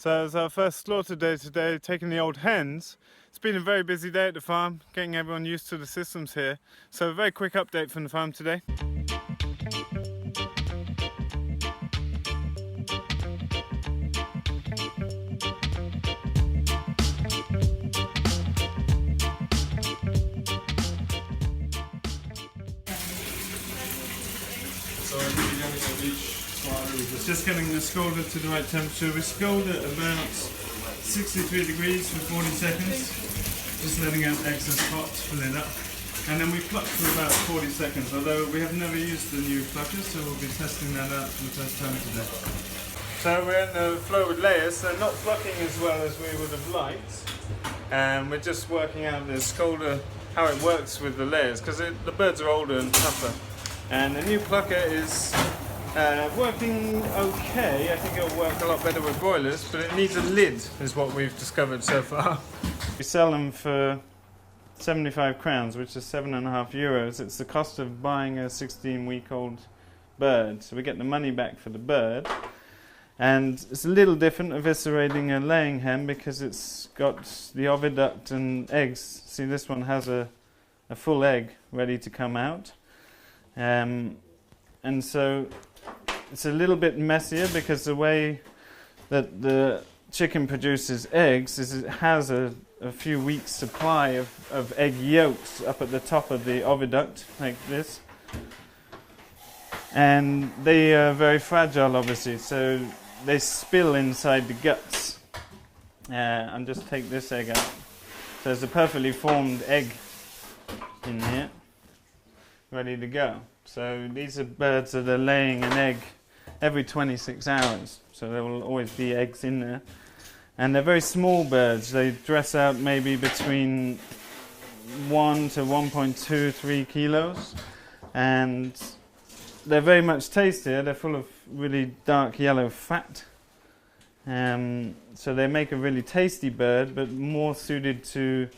So it's our first slaughter day today, taking the old hens. It's been a very busy day at the farm, getting everyone used to the systems here. So a very quick update from the farm today. So it's just getting the scalder to the right temperature. We scald at about 63 degrees for 40 seconds, just letting out excess hot to fill it up. And then we pluck for about 40 seconds, although we have never used the new plucker, so we'll be testing that out for the first time today. So we're in the flow with layers, so not plucking as well as we would have liked. And we're just working out the scalder, how it works with the layers, because the birds are older and tougher. And the new plucker is working okay. I think it'll work a lot better with broilers, but it needs a lid, is what we've discovered so far. We sell them for 75 crowns, which is €7.50. It's the cost of buying a 16-week-old bird. So we get the money back for the bird. And it's a little different eviscerating a laying hen because it's got the oviduct and eggs. See, this one has a full egg ready to come out. And so it's a little bit messier because the way that the chicken produces eggs is it has a few weeks supply of egg yolks up at the top of the oviduct, like this. And they are very fragile, obviously, so they spill inside the guts. And just take this egg out. So there's a perfectly formed egg in here, ready to go. So these are birds that are laying an egg every 26 hours. So there will always be eggs in there. And they're very small birds. They dress out maybe between 1 to 1.23 kilos. And they're very much tastier. They're full of really dark yellow fat. So they make a really tasty bird, but more suited to,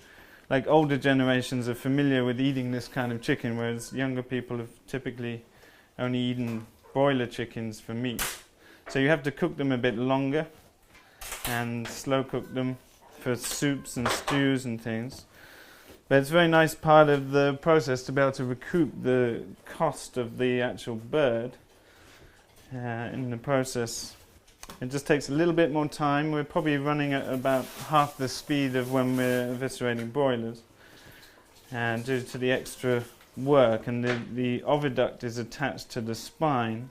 like, older generations are familiar with eating this kind of chicken, whereas younger people have typically only eaten broiler chickens for meat. So you have to cook them a bit longer and slow cook them for soups and stews and things. But it's a very nice part of the process to be able to recoup the cost of the actual bird in the process. It just takes a little bit more time. We're probably running at about half the speed of when we're eviscerating broilers, and due to the extra work. And the oviduct is attached to the spine.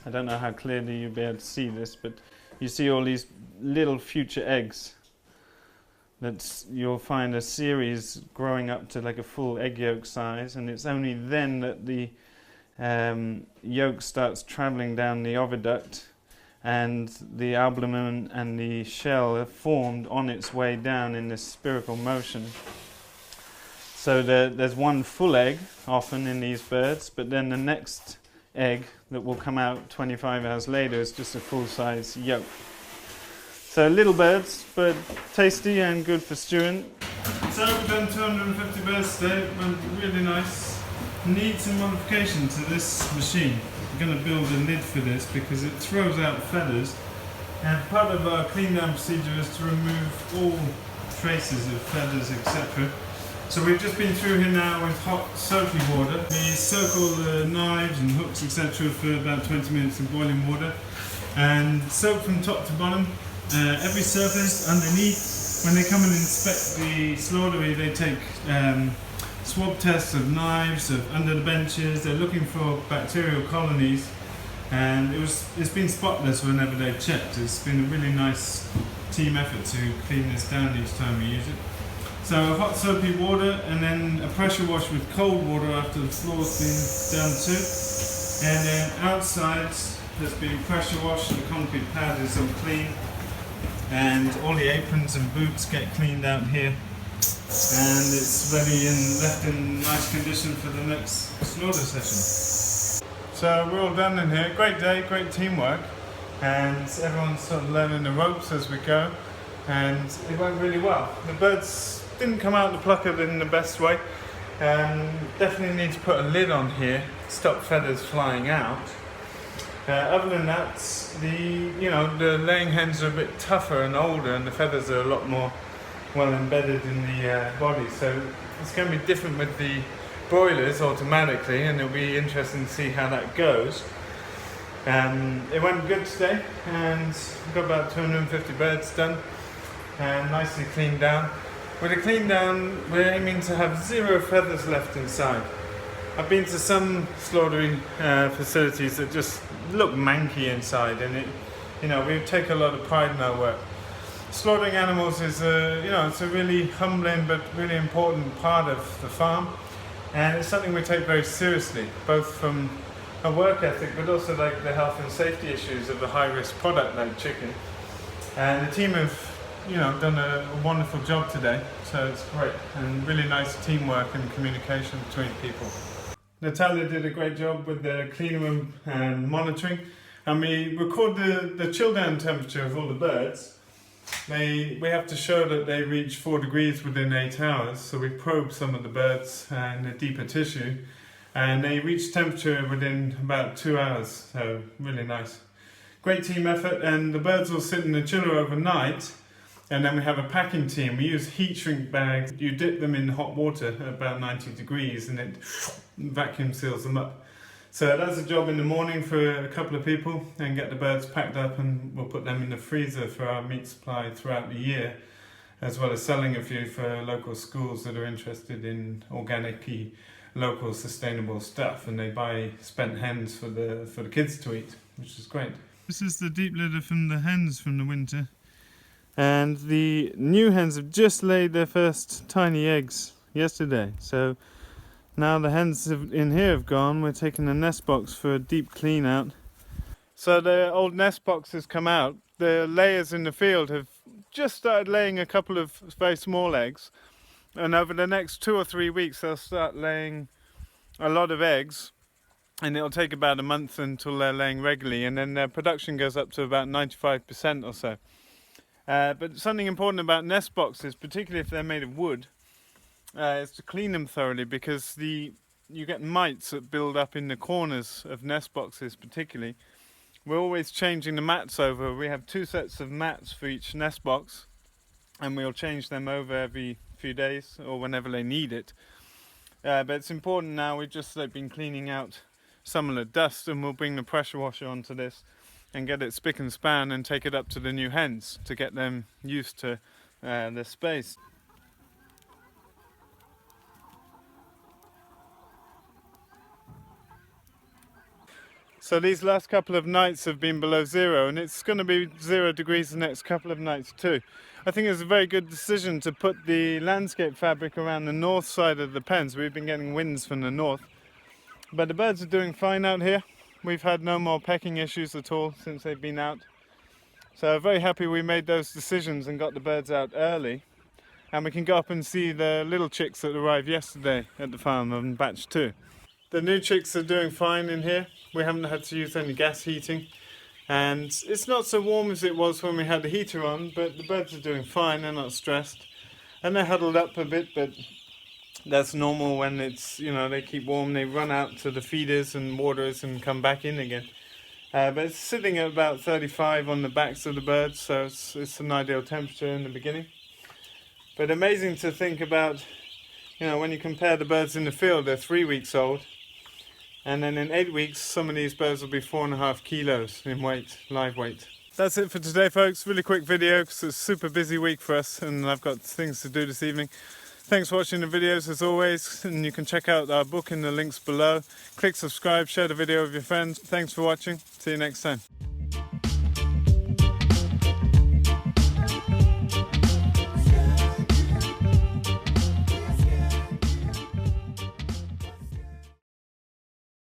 I don't know how clearly you'll be able to see this, but you see all these little future eggs. You'll find a series growing up to like a full egg yolk size, and it's only then that the yolk starts traveling down the oviduct, and the albumen and the shell are formed on its way down in this spherical motion. So there's one full egg often in these birds, but then the next egg that will come out 25 hours later is just a full-size yolk. So little birds, but tasty and good for stewing. So we've done 250 birds today. It went really nice. Need some modification to this machine. We're going to build a lid for this because it throws out feathers, and part of our clean down procedure is to remove all traces of feathers, etc. So we've just been through here now with hot soapy water. We soak all the knives and hooks, etc. for about 20 minutes in boiling water, and soak from top to bottom. Every surface underneath. When they come and inspect the slaughtery, they take swab tests of knives, of under the benches. They're looking for bacterial colonies, and it's been spotless whenever they've checked. It's been a really nice team effort to clean this down each time we use it. So hot soapy water, and then a pressure wash with cold water after the floor's been done too. And then outside there's been pressure washed. The concrete pad is all clean, and all the aprons and boots get cleaned out here. And it's ready and left in nice condition for the next slaughter session. So we're all done in here. Great day, great teamwork, and everyone's sort of learning the ropes as we go, and it went really well. The birds didn't come out the plucker in the best way. Definitely need to put a lid on here, stop feathers flying out. Other than that, the laying hens are a bit tougher and older, and the feathers are a lot more well embedded in the body. So it's going to be different with the broilers automatically, and it'll be interesting to see how that goes. It went good today, and we got about 250 birds done and nicely cleaned down. With a clean down, we're aiming to have 0 feathers left inside. I've been to some slaughtering facilities that just look manky inside, and we take a lot of pride in our work. Slaughtering animals is it's a really humbling but really important part of the farm, and it's something we take very seriously, both from a work ethic but also like the health and safety issues of a high-risk product like chicken. And the team have done a wonderful job today, so it's great, and really nice teamwork and communication between people. Natalia did a great job with the clean room and monitoring, and we record the chill down temperature of all the birds. We have to show that they reach 4 degrees within 8 hours, so we probe some of the birds in a deeper tissue, and they reach temperature within about 2 hours, so really nice. Great team effort, and the birds will sit in the chiller overnight. And then we have a packing team. We use heat shrink bags. You dip them in hot water at about 90 degrees and it vacuum seals them up. So that's a job in the morning for a couple of people, and get the birds packed up, and we'll put them in the freezer for our meat supply throughout the year, as well as selling a few for local schools that are interested in organic-y, local sustainable stuff, and they buy spent hens for the kids to eat, which is great. This is the deep litter from the hens from the winter. And the new hens have just laid their first tiny eggs yesterday. So now the hens in here have gone. We're taking the nest box for a deep clean out. So the old nest box has come out. The layers in the field have just started laying a couple of very small eggs. And over the next 2 or 3 weeks they'll start laying a lot of eggs. And it'll take about a month until they're laying regularly. And then their production goes up to about 95% or so. But something important about nest boxes, particularly if they're made of wood, is to clean them thoroughly, because you get mites that build up in the corners of nest boxes particularly. We're always changing the mats over. We have 2 sets of mats for each nest box, and we'll change them over every few days or whenever they need it. But it's important now. We've just been cleaning out some of the dust, and we'll bring the pressure washer onto this and get it spick and span and take it up to the new hens to get them used to the space. So these last couple of nights have been below 0, and it's going to be 0 degrees the next couple of nights too. I think it's a very good decision to put the landscape fabric around the north side of the pens. We've been getting winds from the north, but the birds are doing fine out here. We've had no more pecking issues at all since they've been out. So very happy we made those decisions and got the birds out early. And we can go up and see the little chicks that arrived yesterday at the farm on batch 2. The new chicks are doing fine in here. We haven't had to use any gas heating. And it's not so warm as it was when we had the heater on, but the birds are doing fine, they're not stressed. And they're huddled up a bit, but that's normal when it's, they keep warm, they run out to the feeders and waterers and come back in again. But it's sitting at about 35 on the backs of the birds, so it's an ideal temperature in the beginning. But amazing to think about, when you compare the birds in the field, they're 3 weeks old. And then in 8 weeks, some of these birds will be 4.5 kilos in weight, live weight. That's it for today, folks. Really quick video because it's a super busy week for us and I've got things to do this evening. Thanks for watching the videos as always, and you can check out our book in the links below. Click subscribe, share the video with your friends. Thanks for watching. See you next time.